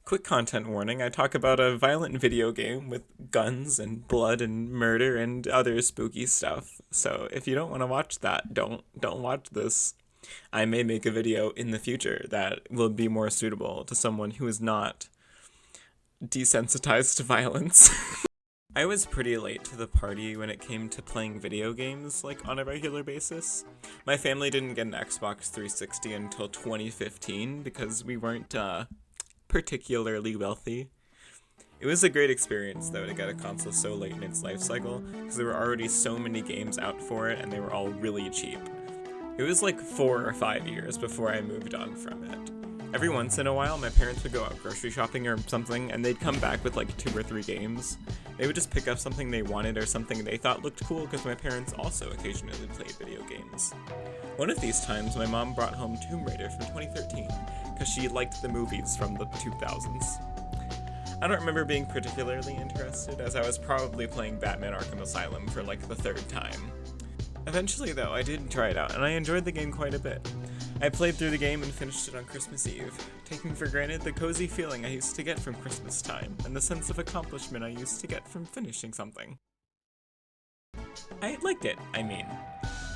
Quick content warning, I talk about a violent video game with guns and blood and murder and other spooky stuff. So if you don't want to watch that, don't watch this. I may make a video in the future that will be more suitable to someone who is not desensitized to violence. I was pretty late to the party when it came to playing video games, like, on a regular basis. My family didn't get an Xbox 360 until 2015 because we weren't, particularly wealthy. It was a great experience, though, to get a console so late in its life cycle, because there were already so many games out for it, and they were all really cheap. It was like 4 or 5 years before I moved on from it. Every once in a while, my parents would go out grocery shopping or something, and they'd come back with like 2 or 3 games. They would just pick up something they wanted or something they thought looked cool, because my parents also occasionally played video games. One of these times, my mom brought home Tomb Raider from 2013, because she liked the movies from the 2000s. I don't remember being particularly interested, as I was probably playing Batman Arkham Asylum for like the 3rd time. Eventually, though, I did try it out, and I enjoyed the game quite a bit. I played through the game and finished it on Christmas Eve, taking for granted the cozy feeling I used to get from Christmas time, and the sense of accomplishment I used to get from finishing something. I liked it, I mean.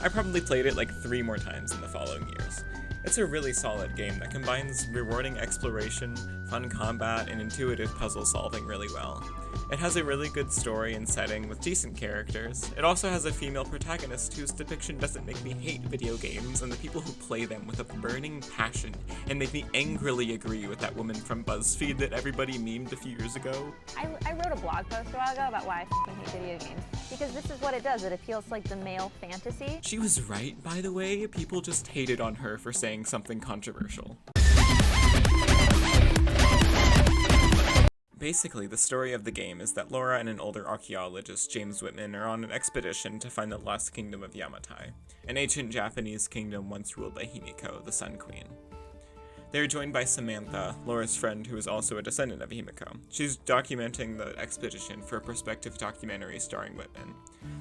I probably played it like 3 more times in the following years. It's a really solid game that combines rewarding exploration, fun combat, and intuitive puzzle solving really well. It has a really good story and setting with decent characters. It also has a female protagonist whose depiction doesn't make me hate video games and the people who play them with a burning passion, and make me angrily agree with that woman from BuzzFeed that everybody memed a few years ago. I wrote a blog post a while ago about why I f***ing hate video games. Because this is what it does, it appeals to like the male fantasy. She was right, by the way. People just hated on her for saying something controversial. Basically, the story of the game is that Lara and an older archaeologist, James Whitman, are on an expedition to find the lost kingdom of Yamatai, an ancient Japanese kingdom once ruled by Himiko, the Sun Queen. They are joined by Samantha, Laura's friend, who is also a descendant of Himiko. She's documenting the expedition for a prospective documentary starring Whitman.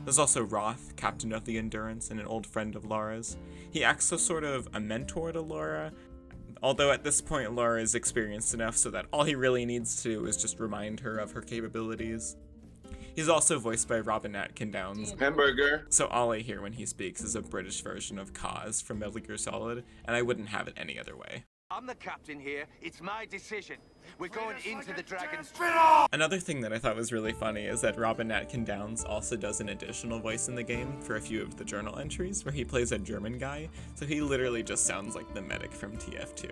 There's also Roth, captain of the Endurance, and an old friend of Laura's. He acts as sort of a mentor to Lara, although at this point Lara is experienced enough so that all he really needs to do is just remind her of her capabilities. He's also voiced by Robin Atkin Downes. Hamburger. So all I hear when he speaks is a British version of Kaz from Metal Gear Solid, and I wouldn't have it any other way. I'm the captain here. It's my decision. We're going into the dragon's... Another thing that I thought was really funny is that Robin Atkin Downes also does an additional voice in the game for a few of the journal entries, where he plays a German guy, so he literally just sounds like the medic from TF2.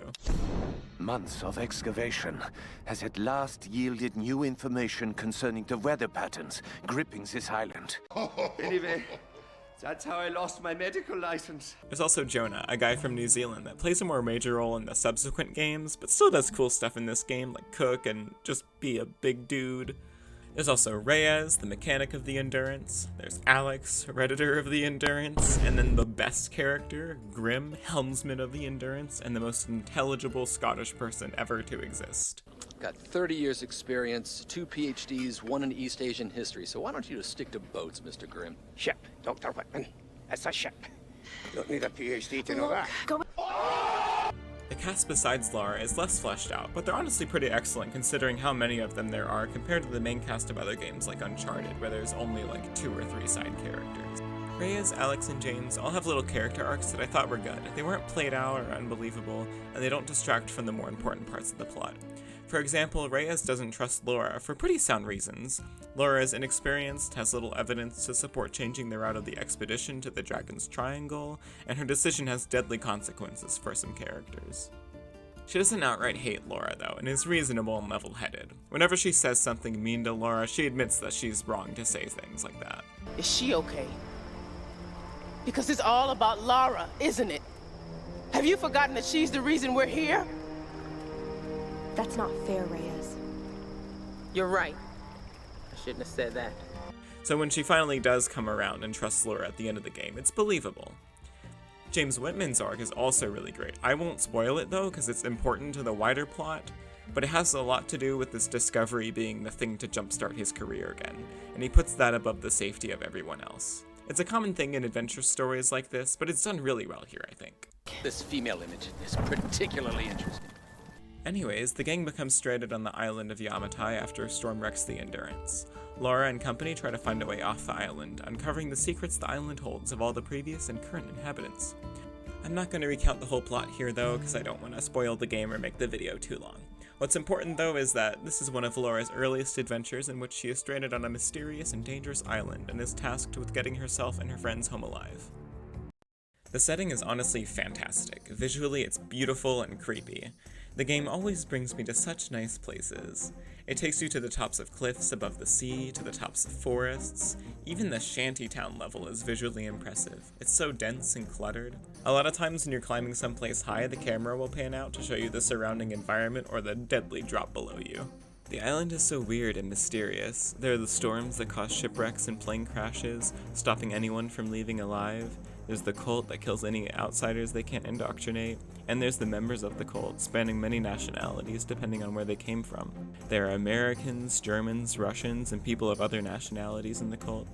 Months of excavation has at last yielded new information concerning the weather patterns gripping this island. Anyway, that's how I lost my medical license. There's also Jonah, a guy from New Zealand that plays a more major role in the subsequent games, but still does cool stuff in this game, like cook and just be a big dude. There's also Reyes, the mechanic of the Endurance. There's Alex, redditor of the Endurance, and then the best character, Grim, helmsman of the Endurance, and the most intelligible Scottish person ever to exist. Got 30 years experience, 2 PhDs, 1 in East Asian history, so why don't you just stick to boats, Mr. Grimm? Ship, Dr. Whitman. It's a ship. You don't need a PhD to know that. The cast besides Lara is less fleshed out, but they're honestly pretty excellent considering how many of them there are compared to the main cast of other games like Uncharted, where there's only like 2 or 3 side characters. Reyes, Alex, and James all have little character arcs that I thought were good. They weren't played out or unbelievable, and they don't distract from the more important parts of the plot. For example, Reyes doesn't trust Lara for pretty sound reasons. Lara is inexperienced, has little evidence to support changing the route of the expedition to the Dragon's Triangle, and her decision has deadly consequences for some characters. She doesn't outright hate Lara though, and is reasonable and level-headed. Whenever she says something mean to Lara, she admits that she's wrong to say things like that. Is she okay? Because it's all about Lara, isn't it? Have you forgotten that she's the reason we're here? That's not fair, Reyes. You're right. I shouldn't have said that. So when she finally does come around and trusts Lara at the end of the game, it's believable. James Whitman's arc is also really great. I won't spoil it though, because it's important to the wider plot, but it has a lot to do with this discovery being the thing to jumpstart his career again, and he puts that above the safety of everyone else. It's a common thing in adventure stories like this, but it's done really well here, I think. This female image is particularly interesting. Anyways, the gang becomes stranded on the island of Yamatai after a storm wrecks the Endurance. Lara and company try to find a way off the island, uncovering the secrets the island holds of all the previous and current inhabitants. I'm not going to recount the whole plot here though, because I don't want to spoil the game or make the video too long. What's important though is that this is one of Laura's earliest adventures in which she is stranded on a mysterious and dangerous island and is tasked with getting herself and her friends home alive. The setting is honestly fantastic. Visually, it's beautiful and creepy. The game always brings me to such nice places. It takes you to the tops of cliffs above the sea, to the tops of forests. Even the shantytown level is visually impressive. It's so dense and cluttered. A lot of times when you're climbing someplace high, the camera will pan out to show you the surrounding environment or the deadly drop below you. The island is so weird and mysterious. There are the storms that cause shipwrecks and plane crashes, stopping anyone from leaving alive. There's the cult that kills any outsiders they can't indoctrinate, and there's the members of the cult, spanning many nationalities depending on where they came from. There are Americans, Germans, Russians, and people of other nationalities in the cult.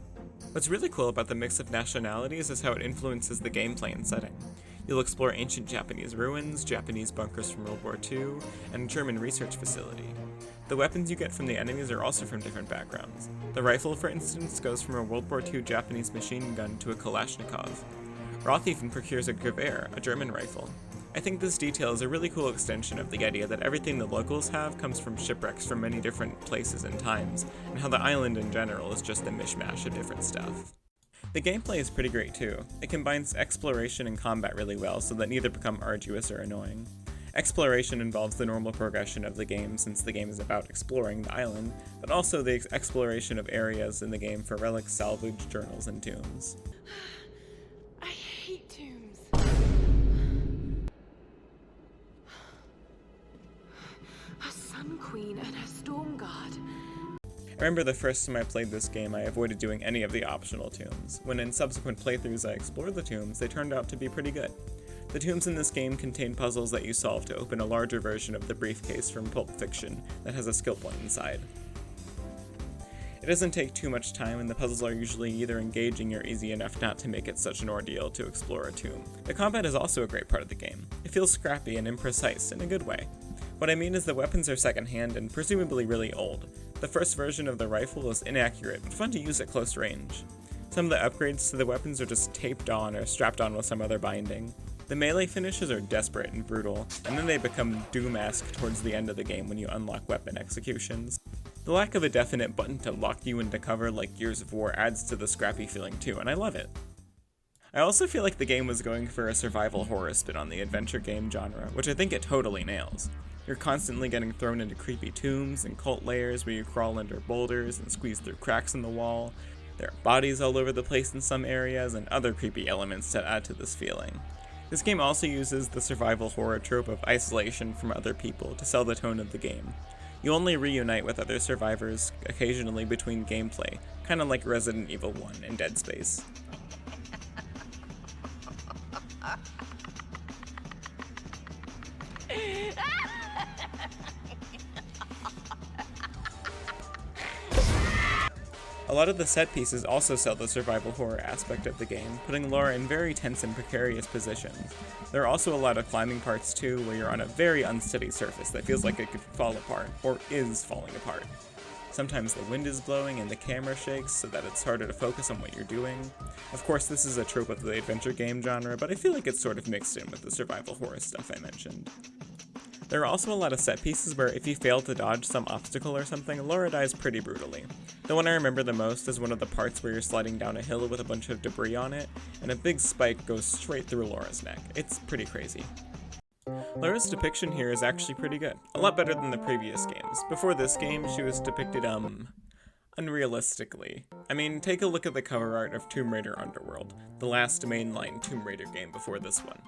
What's really cool about the mix of nationalities is how it influences the gameplay and setting. You'll explore ancient Japanese ruins, Japanese bunkers from World War II, and a German research facility. The weapons you get from the enemies are also from different backgrounds. The rifle, for instance, goes from a World War II Japanese machine gun to a Kalashnikov. Roth even procures a Gewehr, a German rifle. I think this detail is a really cool extension of the idea that everything the locals have comes from shipwrecks from many different places and times, and how the island in general is just a mishmash of different stuff. The gameplay is pretty great too. It combines exploration and combat really well so that neither become arduous or annoying. Exploration involves the normal progression of the game since the game is about exploring the island, but also the exploration of areas in the game for relics, salvage, journals, and tombs. I hate tombs. A sun queen and her storm guard. I remember the first time I played this game, I avoided doing any of the optional tombs. When in subsequent playthroughs I explored the tombs, they turned out to be pretty good. The tombs in this game contain puzzles that you solve to open a larger version of the briefcase from Pulp Fiction that has a skill point inside. It doesn't take too much time, and the puzzles are usually either engaging or easy enough not to make it such an ordeal to explore a tomb. The combat is also a great part of the game. It feels scrappy and imprecise in a good way. What I mean is the weapons are secondhand and presumably really old. The first version of the rifle is inaccurate, but fun to use at close range. Some of the upgrades to the weapons are just taped on or strapped on with some other binding. The melee finishes are desperate and brutal, and then they become Doom-esque towards the end of the game when you unlock weapon executions. The lack of a definite button to lock you into cover like Gears of War adds to the scrappy feeling too, and I love it. I also feel like the game was going for a survival horror spin on the adventure game genre, which I think it totally nails. You're constantly getting thrown into creepy tombs and cult layers where you crawl under boulders and squeeze through cracks in the wall. There are bodies all over the place in some areas and other creepy elements that add to this feeling. This game also uses the survival horror trope of isolation from other people to sell the tone of the game. You only reunite with other survivors occasionally between gameplay, kind of like Resident Evil 1 and Dead Space. A lot of the set pieces also sell the survival horror aspect of the game, putting Lara in very tense and precarious positions. There are also a lot of climbing parts too, where you're on a very unsteady surface that feels like it could fall apart, or is falling apart. Sometimes the wind is blowing and the camera shakes so that it's harder to focus on what you're doing. Of course, this is a trope of the adventure game genre, but I feel like it's sort of mixed in with the survival horror stuff I mentioned. There are also a lot of set pieces where if you fail to dodge some obstacle or something, Lara dies pretty brutally. The one I remember the most is one of the parts where you're sliding down a hill with a bunch of debris on it, and a big spike goes straight through Lara's neck. It's pretty crazy. Lara's depiction here is actually pretty good. A lot better than the previous games. Before this game, she was depicted, unrealistically. I mean, take a look at the cover art of Tomb Raider Underworld, the last mainline Tomb Raider game before this one.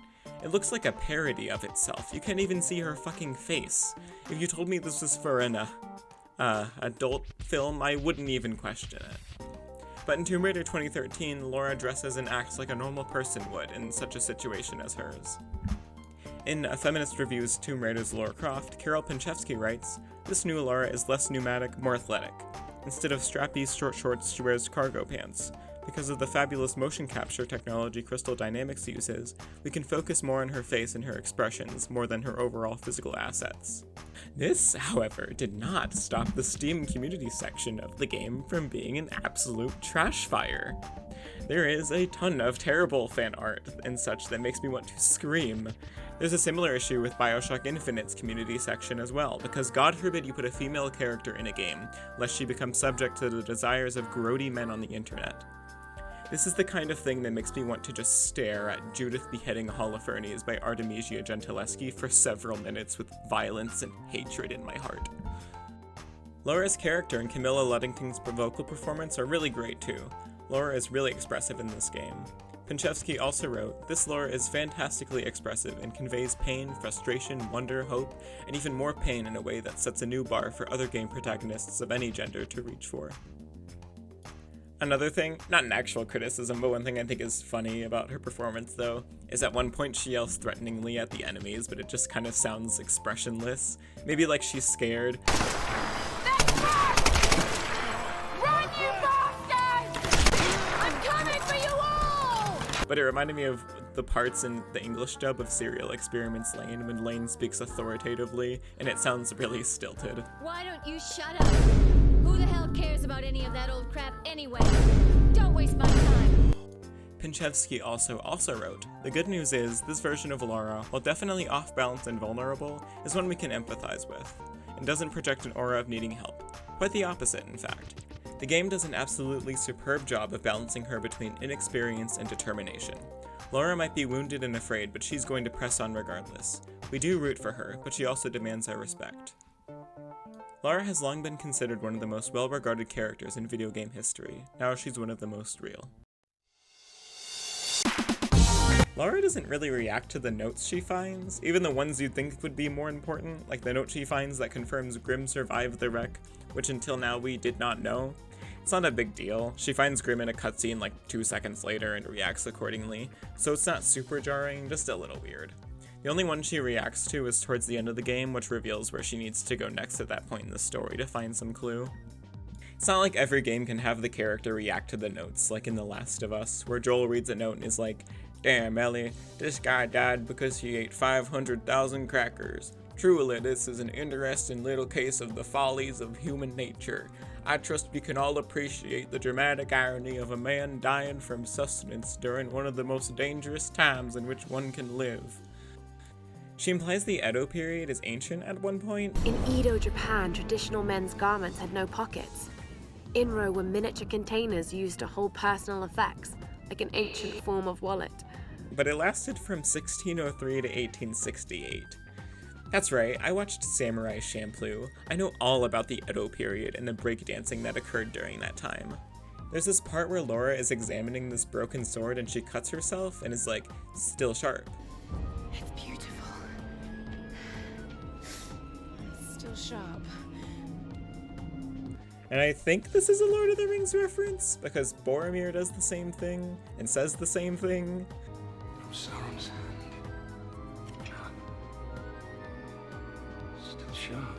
It looks like a parody of itself. You can't even see her fucking face. If you told me this was for an, adult film, I wouldn't even question it. But in Tomb Raider 2013, Lara dresses and acts like a normal person would in such a situation as hers. In A Feminist Review's Tomb Raider's Lara Croft, Carol Pinchevsky writes, "This new Lara is less pneumatic, more athletic. Instead of strappy short shorts, she wears cargo pants. Because of the fabulous motion capture technology Crystal Dynamics uses, we can focus more on her face and her expressions more than her overall physical assets. This, however, did not stop the Steam community section of the game from being an absolute trash fire. There is a ton of terrible fan art and such that makes me want to scream. There's a similar issue with Bioshock Infinite's community section as well, because God forbid you put a female character in a game, lest she become subject to the desires of grody men on the internet. This is the kind of thing that makes me want to just stare at Judith beheading Holofernes by Artemisia Gentileschi for several minutes with violence and hatred in my heart. Laura's character and Camilla Luddington's vocal performance are really great too. Laura is really expressive in this game. Pinchevsky also wrote, "This Laura is fantastically expressive and conveys pain, frustration, wonder, hope, and even more pain in a way that sets a new bar for other game protagonists of any gender to reach for." Another thing, not an actual criticism, but one thing I think is funny about her performance though, is at one point she yells threateningly at the enemies, but it just kind of sounds expressionless. Maybe like she's scared. Run, you bastards! I'm coming for you all! But it reminded me of the parts in the English dub of Serial Experiments Lane when Lane speaks authoritatively, and it sounds really stilted. Why don't you shut up? Who the hell cares about any of that old crap anyway? Don't waste my time. Pinchevsky also wrote, "The good news is, this version of Lara, while definitely off-balance and vulnerable, is one we can empathize with, and doesn't project an aura of needing help. Quite the opposite, in fact. The game does an absolutely superb job of balancing her between inexperience and determination. Lara might be wounded and afraid, but she's going to press on regardless. We do root for her, but she also demands our respect." Lara has long been considered one of the most well-regarded characters in video game history. Now she's one of the most real. Lara doesn't really react to the notes she finds, even the ones you'd think would be more important, like the note she finds that confirms Grimm survived the wreck, which until now we did not know. It's not a big deal. She finds Grimm in a cutscene like 2 seconds later and reacts accordingly, so it's not super jarring, just a little weird. The only one she reacts to is towards the end of the game, which reveals where she needs to go next at that point in the story to find some clue. It's not like every game can have the character react to the notes, like in The Last of Us, where Joel reads a note and is like, "Damn, Ellie, this guy died because he ate 500,000 crackers. Truly, this is an interesting little case of the follies of human nature. I trust we can all appreciate the dramatic irony of a man dying from sustenance during one of the most dangerous times in which one can live." She implies the Edo period is ancient at one point. In Edo, Japan, traditional men's garments had no pockets. Inro were miniature containers used to hold personal effects, like an ancient form of wallet. But it lasted from 1603 to 1868. That's right, I watched Samurai Champloo. I know all about the Edo period and the breakdancing that occurred during that time. There's this part where Laura is examining this broken sword and she cuts herself and is like, still sharp. It's beautiful. Still sharp. And I think this is a Lord of the Rings reference, because Boromir does the same thing and says the same thing. From Sauron's hand. Still sharp.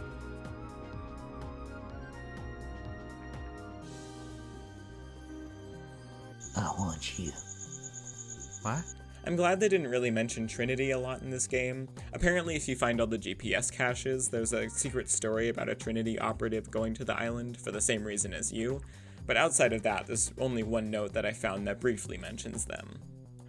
I want you. What? I'm glad they didn't really mention Trinity a lot in this game. Apparently, if you find all the GPS caches, there's a secret story about a Trinity operative going to the island for the same reason as you, but outside of that, there's only one note that I found that briefly mentions them.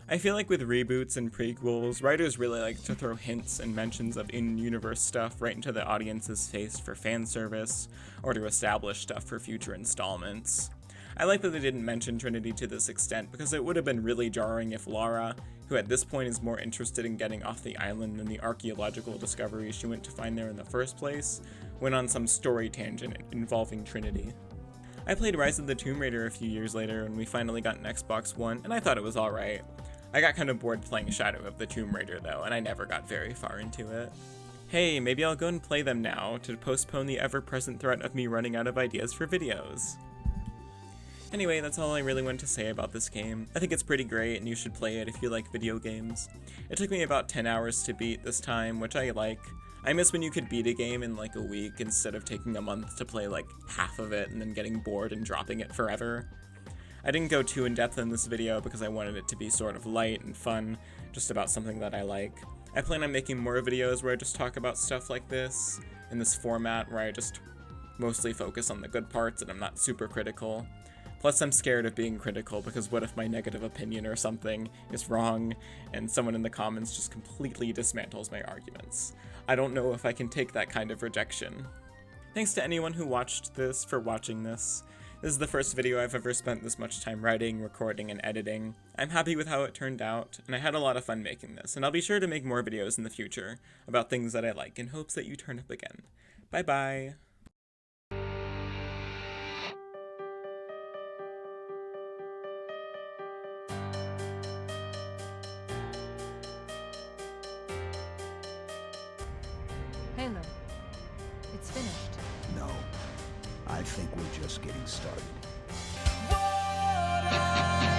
I feel like with reboots and prequels, writers really like to throw hints and mentions of in-universe stuff right into the audience's face for fan service, or to establish stuff for future installments. I like that they didn't mention Trinity to this extent, because it would have been really jarring if Lara, who at this point is more interested in getting off the island than the archaeological discoveries she went to find there in the first place, went on some story tangent involving Trinity. I played Rise of the Tomb Raider a few years later when we finally got an Xbox One, and I thought it was alright. I got kind of bored playing Shadow of the Tomb Raider though, and I never got very far into it. Hey, maybe I'll go and play them now to postpone the ever-present threat of me running out of ideas for videos. Anyway, that's all I really wanted to say about this game. I think it's pretty great and you should play it if you like video games. It took me about 10 hours to beat this time, which I like. I miss when you could beat a game in like a week instead of taking a month to play like half of it and then getting bored and dropping it forever. I didn't go too in-depth in this video because I wanted it to be sort of light and fun, just about something that I like. I plan on making more videos where I just talk about stuff like this, in this format where I just mostly focus on the good parts and I'm not super critical. Plus, I'm scared of being critical because what if my negative opinion or something is wrong and someone in the comments just completely dismantles my arguments? I don't know if I can take that kind of rejection. Thanks to anyone who watched this for watching this. This is the first video I've ever spent this much time writing, recording, and editing. I'm happy with how it turned out, and I had a lot of fun making this, and I'll be sure to make more videos in the future about things that I like in hopes that you turn up again. Bye bye! Halo, it's finished. No, I think we're just getting started. What I